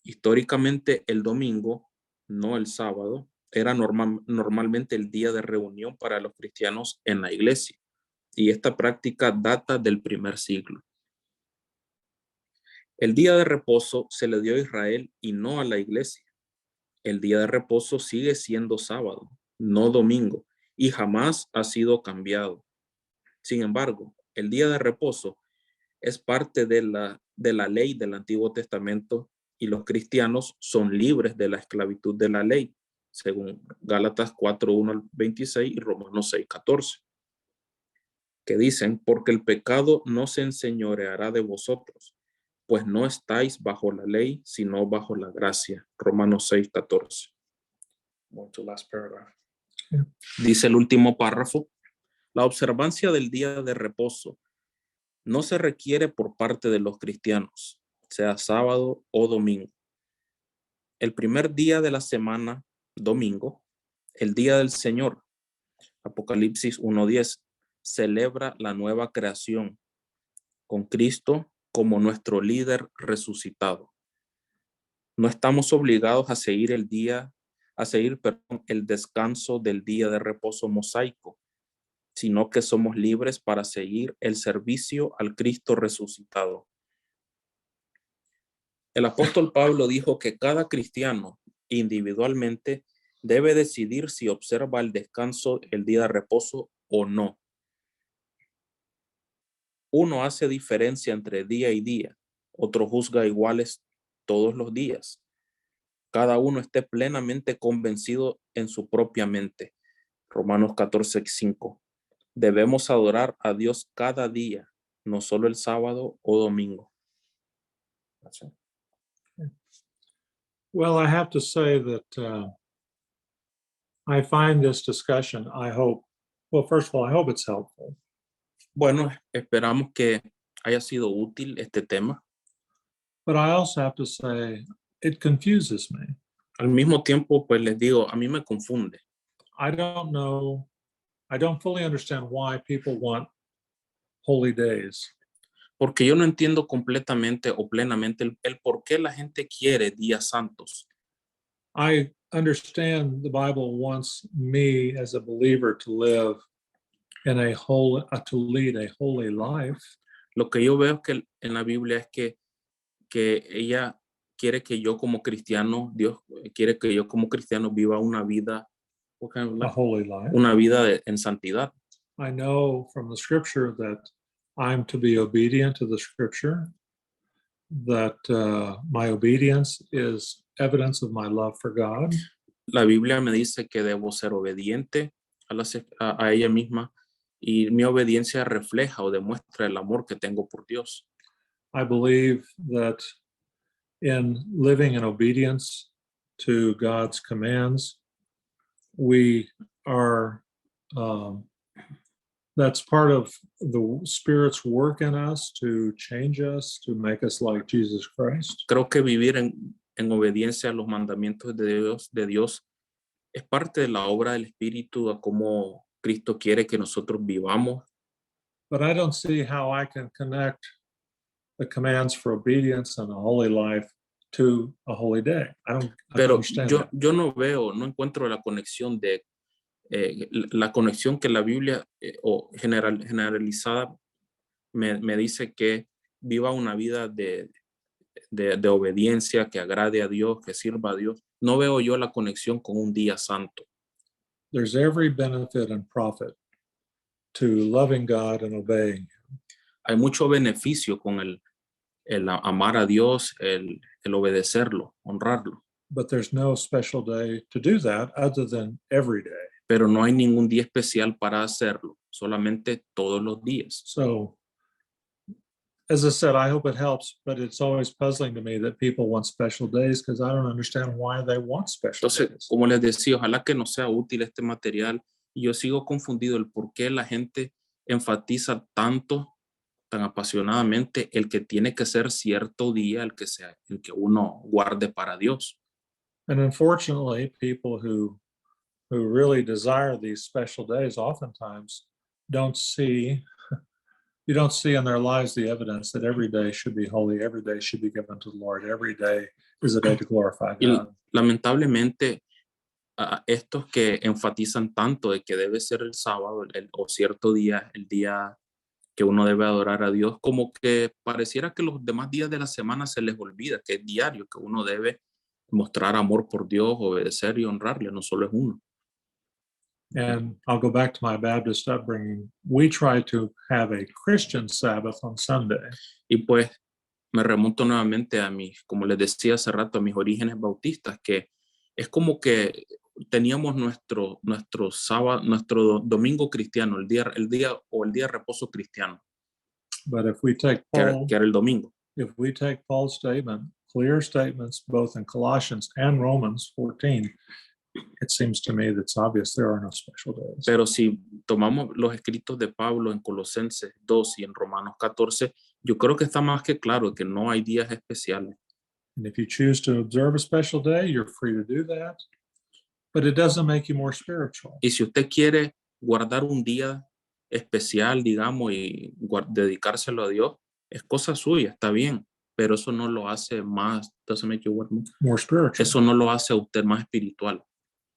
Speaker 3: Históricamente, el domingo, no el sábado, era normalmente el día de reunión para los cristianos en la iglesia, y esta práctica data del primer siglo. El día de reposo se le dio a Israel y no a la iglesia. El día de reposo sigue siendo sábado, no domingo, y jamás ha sido cambiado. Sin embargo, el día de reposo es parte de la ley del Antiguo Testamento y los cristianos son libres de la esclavitud de la ley, según Gálatas 4:1-26 y Romanos 6:14, que dicen, porque el pecado no se enseñoreará de vosotros, pues no estáis bajo la ley, sino bajo la gracia. Romanos 6:14. Dice el último párrafo, la observancia del día de reposo no se requiere por parte de los cristianos, sea sábado o domingo. El primer día de la semana, domingo, el día del Señor, Apocalipsis 1:10, celebra la nueva creación con Cristo como nuestro líder resucitado. No estamos obligados a seguir el descanso del día de reposo mosaico, sino que somos libres para seguir el servicio al Cristo resucitado. El apóstol Pablo dijo que cada cristiano individualmente debe decidir si observa el descanso, el día de reposo o no. Uno hace diferencia entre día y día, otro juzga iguales todos los días. Cada uno esté plenamente convencido en su propia mente. Romanos 14:5. Debemos adorar a Dios cada día, no solo el sábado o domingo. Gracias.
Speaker 2: Well, I have to say that I find this discussion, first of all, I hope it's helpful.
Speaker 3: Bueno, esperamos que haya sido útil este tema.
Speaker 2: But I also have to say it confuses me.
Speaker 3: Al mismo tiempo, pues les digo, a mí me confunde.
Speaker 2: I don't fully understand why people want holy days.
Speaker 3: Porque yo no entiendo completamente o plenamente el por qué la gente quiere días santos.
Speaker 2: I understand the Bible wants me as a believer to live to lead a holy life.
Speaker 3: Lo que yo veo es que en la Biblia es que ella quiere que yo como cristiano, Dios quiere que yo como cristiano viva una vida,
Speaker 2: A holy life.
Speaker 3: una vida en santidad.
Speaker 2: I know from the scripture that I'm to be obedient to the scripture, that my obedience is evidence of my love for God.
Speaker 3: La Biblia me dice que debo ser obediente a ella misma y mi obediencia refleja o demuestra el amor que tengo por Dios.
Speaker 2: I believe that in living in obedience to God's commands, we are, that's part of the Spirit's work in us to change us, to make us like Jesus Christ.
Speaker 3: Creo que vivir en obediencia a los mandamientos de Dios es parte de la obra del Espíritu, a cómo Cristo quiere que nosotros vivamos.
Speaker 2: But I don't see how I can connect the commands for obedience and a holy life to a holy day. I don't
Speaker 3: Pero
Speaker 2: understand
Speaker 3: yo
Speaker 2: that.
Speaker 3: no encuentro la conexión la conexión que la Biblia generalizada me dice que viva una vida de obediencia, que agrade a Dios, que sirva a Dios. No veo yo la conexión con un día santo.
Speaker 2: There's every benefit and profit to loving God and obeying.
Speaker 3: Hay mucho beneficio con el amar a Dios, el obedecerlo, honrarlo.
Speaker 2: But there's no special day to do that other than every day.
Speaker 3: Pero no hay ningún día especial para hacerlo, solamente todos los días.
Speaker 2: So, as I said, I hope it helps, but it's always puzzling to me that people want special days because I don't understand why they want special
Speaker 3: Entonces,
Speaker 2: days.
Speaker 3: como les decía, ojalá que nos sea útil este material. Y yo sigo confundido el por qué la gente enfatiza tanto, tan apasionadamente, el que tiene que ser cierto día, el que uno guarde para Dios.
Speaker 2: And unfortunately, people who really desire these special days oftentimes don't see, you don't see in their lives the evidence that every day should be holy, every day should be given to the Lord, every day is a day to glorify
Speaker 3: Y
Speaker 2: God.
Speaker 3: lamentablemente, estos que enfatizan tanto de que debe ser el sábado o cierto día, el día que uno debe adorar a Dios, como que pareciera que los demás días de la semana se les olvida que es diario, que uno debe mostrar amor por Dios, obedecer y honrarle, no solo es uno.
Speaker 2: And I'll go back to my Baptist upbringing. We try to have a Christian Sabbath on Sunday.
Speaker 3: Y pues me remonto nuevamente a mis, como les decía hace rato, a mis orígenes bautistas, que es como que teníamos nuestro sábado, nuestro domingo cristiano, el día de reposo cristiano,
Speaker 2: But if we take
Speaker 3: que
Speaker 2: Paul,
Speaker 3: era el domingo.
Speaker 2: if we take Paul's statement, clear statements both in Colossians and Romans 14, it seems to me that's obvious there are no special days.
Speaker 3: Pero si tomamos los escritos de Pablo en Colosenses 2 y en Romanos 14, yo creo que está más que claro que no hay días especiales.
Speaker 2: And if you choose to observe a special day, you're free to do that. But it doesn't make you more spiritual.
Speaker 3: Y si usted quiere guardar un día especial, digamos, y dedicárselo a Dios, es cosa suya, está bien, pero eso no lo hace más, doesn't make you what?
Speaker 2: More spiritual.
Speaker 3: Eso no lo hace a usted más espiritual.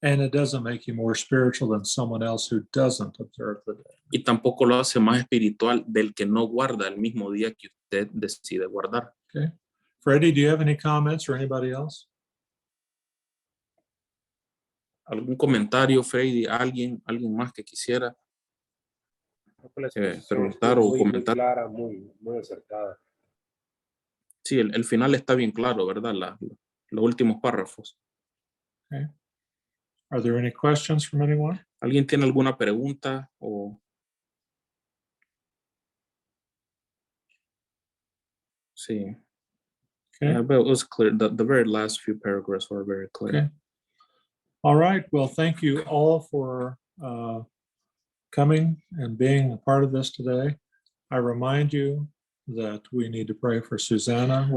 Speaker 2: And it doesn't make you more spiritual than someone else who doesn't observe the day.
Speaker 3: Y tampoco lo hace más espiritual del que no guarda el mismo día que usted decide guardar.
Speaker 2: Okay. Freddie, do you have any comments or anybody else?
Speaker 3: ¿Algún comentario, Freddy? ¿Alguien más que quisiera
Speaker 1: La exposición
Speaker 3: preguntar
Speaker 1: estuvo
Speaker 3: o
Speaker 1: muy
Speaker 3: comentar?
Speaker 1: clara, muy acertada.
Speaker 3: Sí, el final está bien claro, ¿verdad? Los últimos párrafos.
Speaker 2: Okay. Are there any questions from anyone?
Speaker 3: ¿Alguien tiene alguna pregunta o? Sí.
Speaker 2: Okay.
Speaker 3: Yeah, but it was clear. The very last few paragraphs were very clear.
Speaker 2: Okay. All right. Well, thank you all for coming and being a part of this today. I remind you that we need to pray for Susanna.